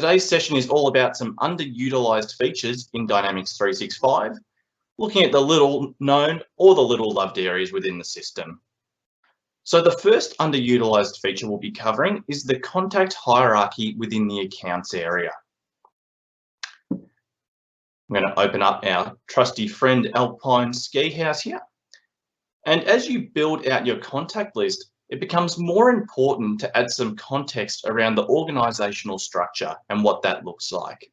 Today's session is all about some underutilized features in Dynamics 365, looking at the little known or the little loved areas within the system. So the first underutilized feature we'll be covering is the contact hierarchy within the accounts area. I'm going to open up our trusty friend Alpine Ski House here. And as you build out your contact list, it becomes more important to add some context around the organizational structure and what that looks like.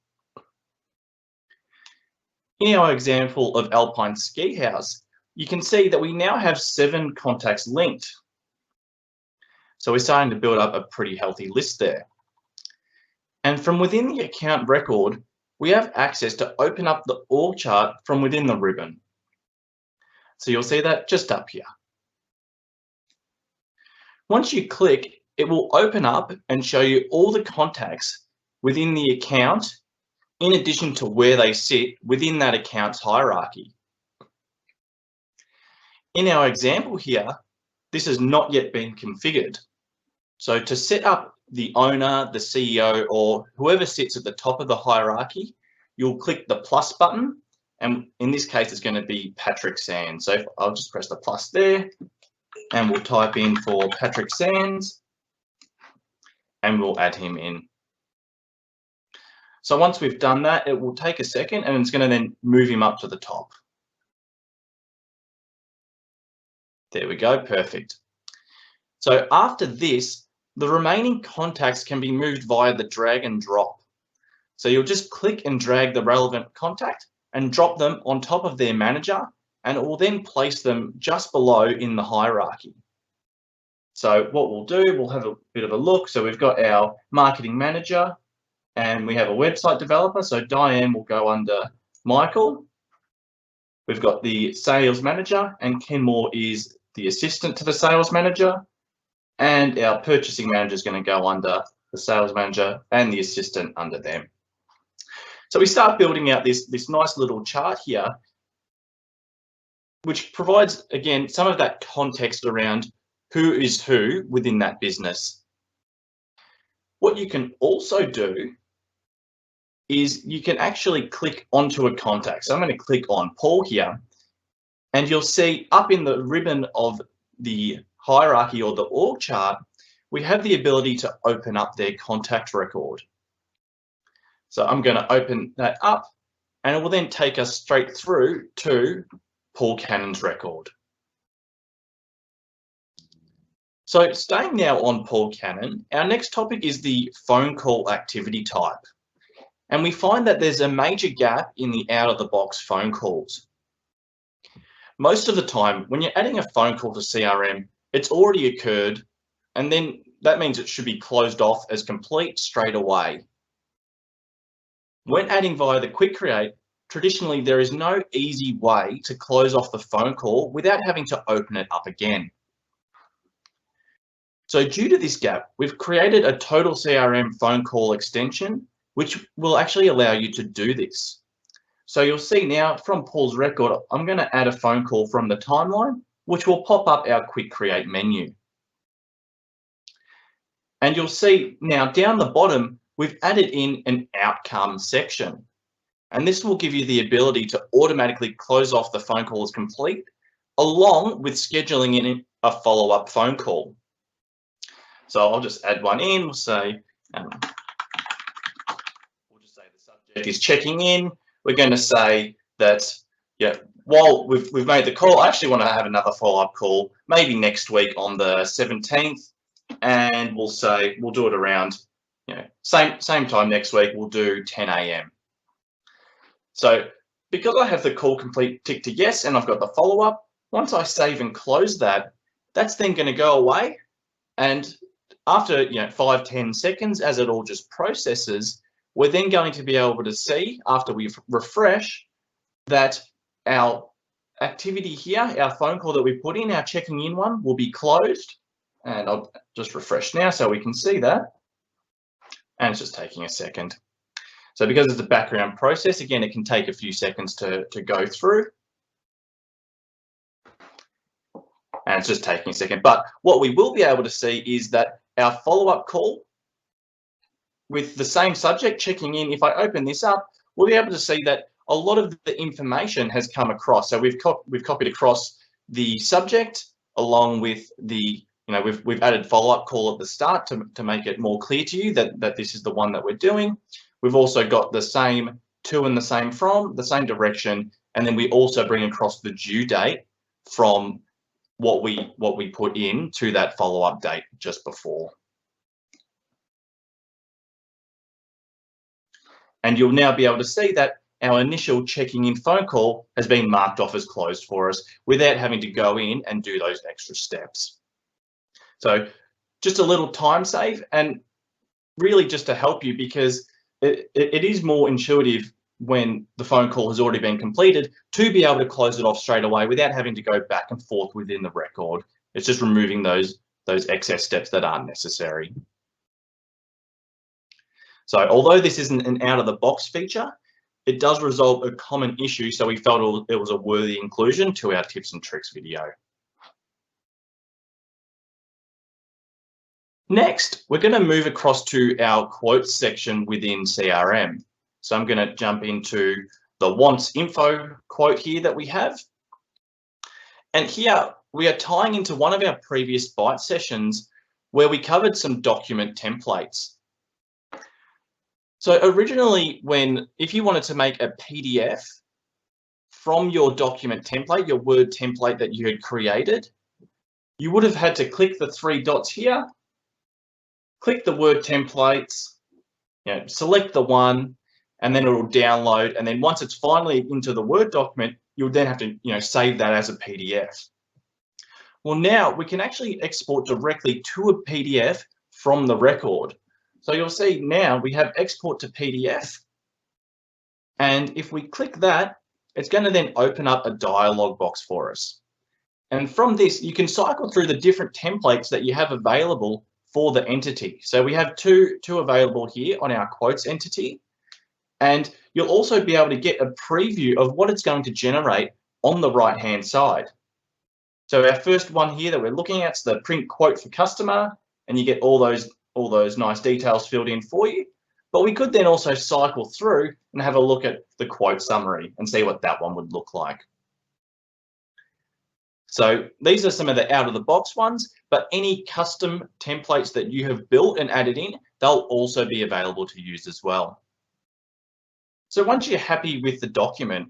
In our example of Alpine Ski House, you can see that we now have 7 contacts linked. So we're starting to build up a pretty healthy list there. And from within the account record, we have access to open up the org chart from within the ribbon. So you'll see that just up here. Once you click, it will open up and show you all the contacts within the account, in addition to where they sit within that account's hierarchy. In our example here, this has not yet been configured. So to set up the owner, the CEO, or whoever sits at the top of the hierarchy, you'll click the plus button, and in this case, it's going to be Patrick Sands. So I'll just press the plus there, and we'll type in for Patrick Sands, and we'll add him in. So once we've done that, it will take a second, and it's going to then move him up to the top. There we go, perfect. So after this, the remaining contacts can be moved via the drag and drop. So you'll just click and drag the relevant contact and drop them on top of their manager, and it will then place them just below in the hierarchy. So what we'll do, we'll have a bit of a look. So we've got our marketing manager and we have a website developer. So Diane will go under Michael. We've got the sales manager, and Ken Moore is the assistant to the sales manager. And our purchasing manager is going to go under the sales manager and the assistant under them. So we start building out this nice little chart here, which provides, again, some of that context around who is who within that business. What you can also do is you can actually click onto a contact. So I'm going to click on Paul here, and you'll see up in the ribbon of the hierarchy or the org chart, we have the ability to open up their contact record. So I'm going to open that up, and it will then take us straight through to Paul Cannon's record. So staying now on Paul Cannon, our next topic is the phone call activity type. And we find that there's a major gap in the out-of-the-box phone calls. Most of the time, when you're adding a phone call to CRM, it's already occurred, and then that means it should be closed off as complete straight away. When adding via the Quick Create, traditionally there is no easy way to close off the phone call without having to open it up again. So due to this gap, we've created a Total CRM phone call extension, which will actually allow you to do this. So you'll see now from Paul's record, I'm going to add a phone call from the timeline, which will pop up our Quick Create menu. And you'll see now down the bottom, we've added in an outcome section. And this will give you the ability to automatically close off the phone call as complete, along with scheduling in a follow-up phone call. So I'll just add one in. We'll say, the subject is checking in. We're going to say that, while we've made the call, I actually want to have another follow-up call, maybe next week on the 17th. And we'll say, we'll do it around, same time next week, we'll do 10 a.m. So because I have the call complete ticked to yes, and I've got the follow-up, once I save and close that, that's then going to go away. And after 5-10 seconds, as it all just processes, we're then going to be able to see, after we refresh, that our activity here, our phone call that we put in, our checking in one, will be closed. And I'll just refresh now so we can see that. And it's just taking a second. So because it's a background process, again, it can take a few seconds to go through. And it's just taking a second. But what we will be able to see is that our follow-up call with the same subject checking in, if I open this up, we'll be able to see that a lot of the information has come across. So we've copied across the subject along with the, we've added follow-up call at the start to make it more clear to you that this is the one that we're doing. We've also got the same to and the same from, the same direction, and then we also bring across the due date from what we put in to that follow-up date just before. And you'll now be able to see that our initial checking in phone call has been marked off as closed for us without having to go in and do those extra steps. So just a little time save, and really just to help you, because it is more intuitive when the phone call has already been completed to be able to close it off straight away without having to go back and forth within the record. It's just removing those excess steps that aren't necessary. So although this isn't an out-of-the-box feature, it does resolve a common issue, so we felt it was a worthy inclusion to our tips and tricks video. Next, we're going to move across to our quotes section within CRM. So I'm going to jump into the wants info quote here that we have. And here we are tying into one of our previous Byte sessions where we covered some document templates. So originally, if you wanted to make a PDF from your document template, your Word template that you had created, you would have had to click the three dots here, click the Word templates, select the one, and then it will download. And then once it's finally into the Word document, you'll then have to save that as a PDF. Well, now we can actually export directly to a PDF from the record. So you'll see now we have export to PDF. And if we click that, it's going to then open up a dialog box for us. And from this, you can cycle through the different templates that you have available for the entity. So we have two available here on our quotes entity. And you'll also be able to get a preview of what it's going to generate on the right-hand side. So our first one here that we're looking at is the print quote for customer, and you get all those nice details filled in for you. But we could then also cycle through and have a look at the quote summary and see what that one would look like. So these are some of the out-of-the-box ones, but any custom templates that you have built and added in, they'll also be available to use as well. So once you're happy with the document,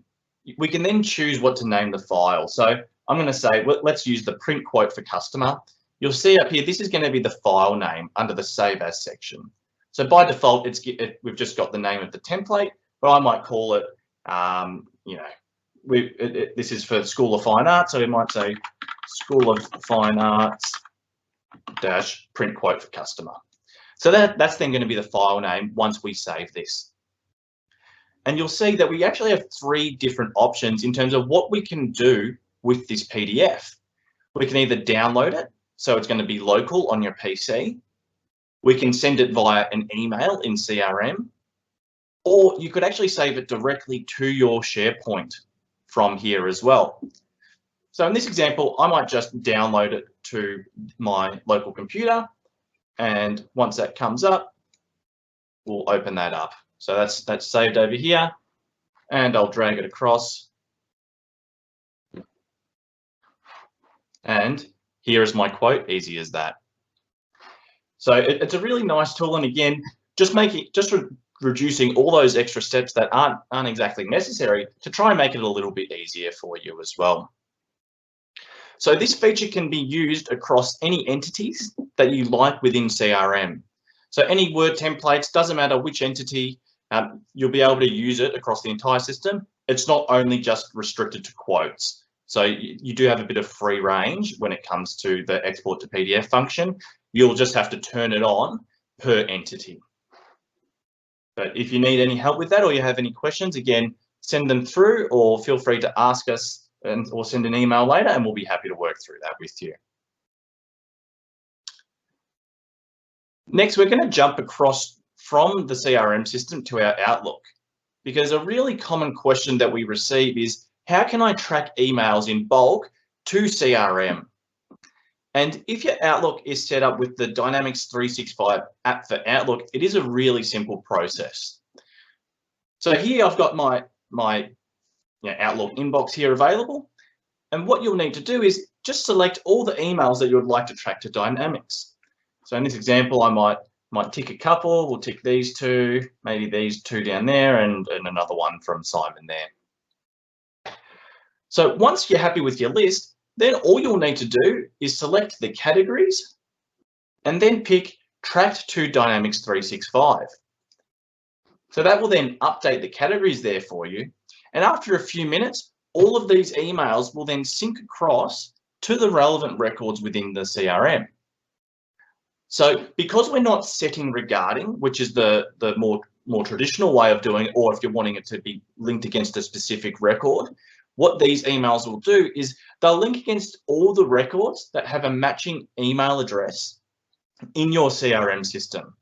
we can then choose what to name the file. So I'm going to say, let's use the print quote for customer. You'll see up here, this is going to be the file name under the Save As section. So by default, we've just got the name of the template, but I might call it, this is for School of Fine Arts, so we might say School of Fine Arts - print quote for customer. So that's then going to be the file name once we save this. And you'll see that we actually have three different options in terms of what we can do with this PDF. We can either download it, so it's going to be local on your PC. We can send it via an email in CRM, or you could actually save it directly to your SharePoint from here as well. So in this example, I might just download it to my local computer, and once that comes up, we'll open that up. So that's saved over here, and I'll drag it across. And here is my quote, easy as that. So it's a really nice tool, and again, just reducing all those extra steps that aren't exactly necessary to try and make it a little bit easier for you as well. So this feature can be used across any entities that you like within CRM. So any Word templates, doesn't matter which entity, you'll be able to use it across the entire system. It's not only just restricted to quotes. So you do have a bit of free range when it comes to the export to PDF function. You'll just have to turn it on per entity. But if you need any help with that, or you have any questions, again, send them through, or feel free to ask us or send an email later, and we'll be happy to work through that with you. Next, we're going to jump across from the CRM system to our Outlook, because a really common question that we receive is, how can I track emails in bulk to CRM? And if your Outlook is set up with the Dynamics 365 app for Outlook, it is a really simple process. So here I've got my Outlook inbox here available. And what you'll need to do is just select all the emails that you would like to track to Dynamics. So in this example, I might tick a couple. We'll tick these two, maybe these two down there, and another one from Simon there. So once you're happy with your list, then all you'll need to do is select the categories and then pick Tracked to Dynamics 365. So that will then update the categories there for you. And after a few minutes, all of these emails will then sync across to the relevant records within the CRM. So because we're not setting regarding, which is the more traditional way of doing it, or if you're wanting it to be linked against a specific record, what these emails will do is they'll link against all the records that have a matching email address in your CRM system.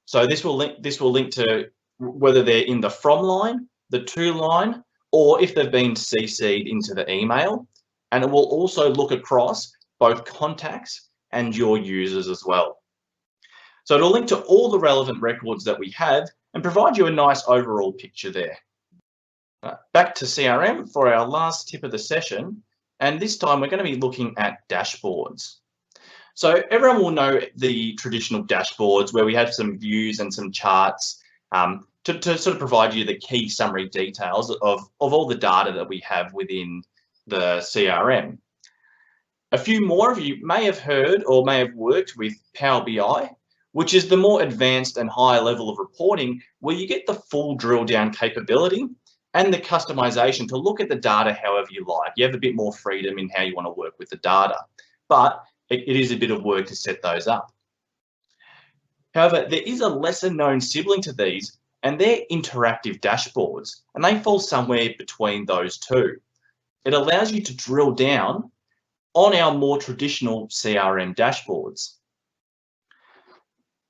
So this will link to whether they're in the from line, the to line, or if they've been CC'd into the email. And it will also look across both contacts and your users as well. So it'll link to all the relevant records that we have and provide you a nice overall picture there. Back to CRM for our last tip of the session. And this time we're going to be looking at dashboards. So everyone will know the traditional dashboards where we have some views and some charts to sort of provide you the key summary details of all the data that we have within the CRM. A few more of you may have heard or may have worked with Power BI, which is the more advanced and higher level of reporting where you get the full drill down capability and the customization to look at the data however you like. You have a bit more freedom in how you want to work with the data, but it is a bit of work to set those up. However, there is a lesser known sibling to these, and they're interactive dashboards, and they fall somewhere between those two. It allows you to drill down on our more traditional CRM dashboards.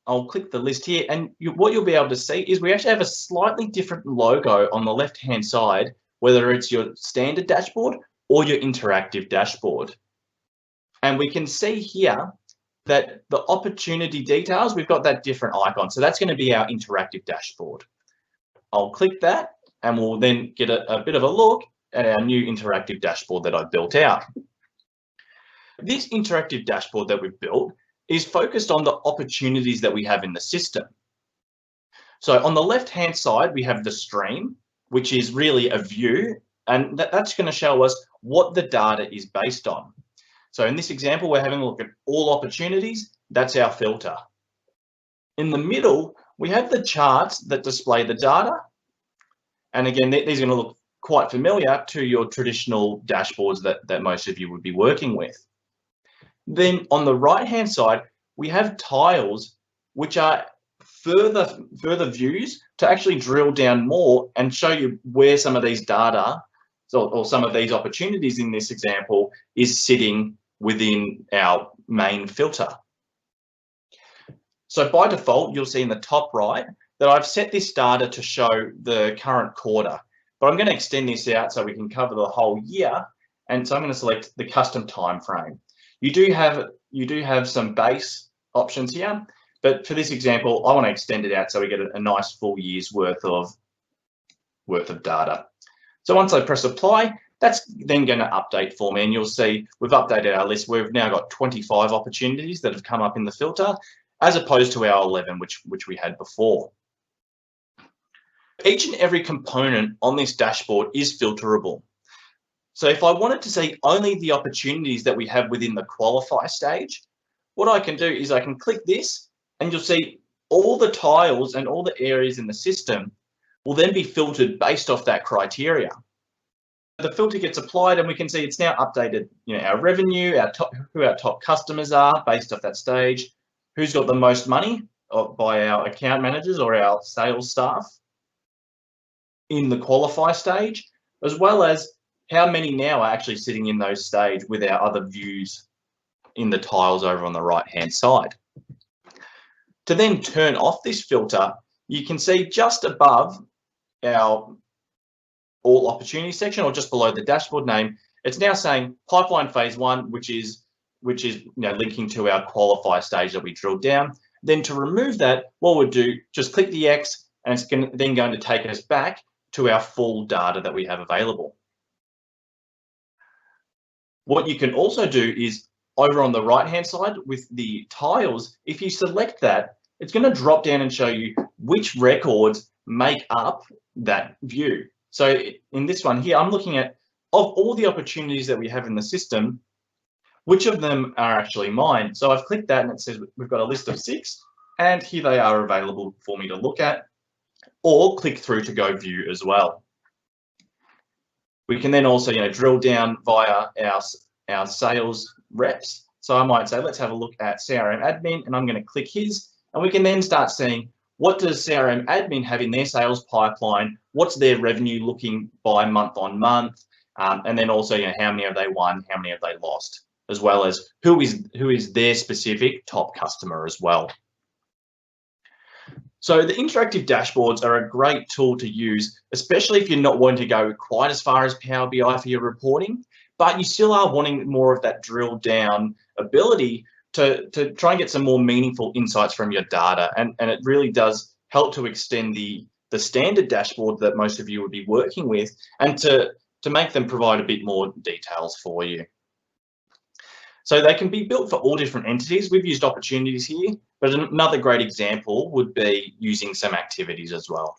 I'll click the list here, and what you'll be able to see is we actually have a slightly different logo on the left-hand side, whether it's your standard dashboard or your interactive dashboard. And we can see here that the opportunity details, we've got that different icon. So that's going to be our interactive dashboard. I'll click that and we'll then get a bit of a look at our new interactive dashboard that I've built out. This interactive dashboard that we've built is focused on the opportunities that we have in the system. So on the left-hand side, we have the stream, which is really a view, and that's going to show us what the data is based on. So in this example, we're having a look at all opportunities. That's our filter. In the middle, we have the charts that display the data. And again, these are going to look quite familiar to your traditional dashboards that most of you would be working with. Then on the right-hand side, we have tiles, which are further views to actually drill down more and show you where some of these data or some of these opportunities in this example is sitting within our main filter. So by default, you'll see in the top right that I've set this data to show the current quarter, but I'm going to extend this out so we can cover the whole year. And so I'm going to select the custom time frame. You do have some base options here, but for this example, I want to extend it out so we get a nice full year's worth of data. So once I press apply, that's then going to update for me, and you'll see we've updated our list. We've now got 25 opportunities that have come up in the filter, as opposed to our 11, which we had before. Each and every component on this dashboard is filterable. So if I wanted to see only the opportunities that we have within the qualify stage, what I can do is I can click this, and you'll see all the tiles and all the areas in the system will then be filtered based off that criteria. The filter gets applied, and we can see it's now updated, our revenue, who our top customers are based off that stage, who's got the most money by our account managers or our sales staff in the qualify stage, as well as how many now are actually sitting in those stage with our other views in the tiles over on the right-hand side. To then turn off this filter, you can see just above our all opportunity section, or just below the dashboard name, it's now saying pipeline phase 1, which is which is linking to our qualify stage that we drilled down. Then to remove that, what we'll do, just click the X, and it's then going to take us back to our full data that we have available. What you can also do is over on the right-hand side with the tiles, if you select that, it's going to drop down and show you which records make up that view. So in this one here, I'm looking at, of all the opportunities that we have in the system, which of them are actually mine? So I've clicked that and it says we've got a list of 6, and here they are available for me to look at, or click through to go view as well. We can then also drill down via our sales reps. So I might say, let's have a look at CRM admin, and I'm going to click his, and we can then start seeing what does CRM admin have in their sales pipeline, what's their revenue looking by month on month, and then also how many have they won, how many have they lost, as well as who is their specific top customer as well. So the interactive dashboards are a great tool to use, especially if you're not wanting to go quite as far as Power BI for your reporting, but you still are wanting more of that drill down ability to try and get some more meaningful insights from your data. And it really does help to extend the standard dashboard that most of you would be working with, and to make them provide a bit more details for you. So they can be built for all different entities. We've used opportunities here, but another great example would be using some activities as well.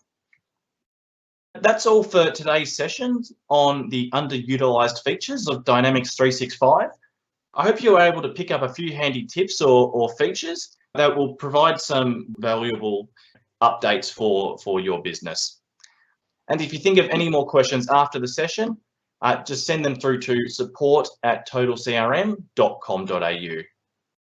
That's all for today's session on the underutilized features of Dynamics 365. I hope you were able to pick up a few handy tips or features that will provide some valuable updates for your business. And if you think of any more questions after the session, just send them through to support@totalcrm.com.au.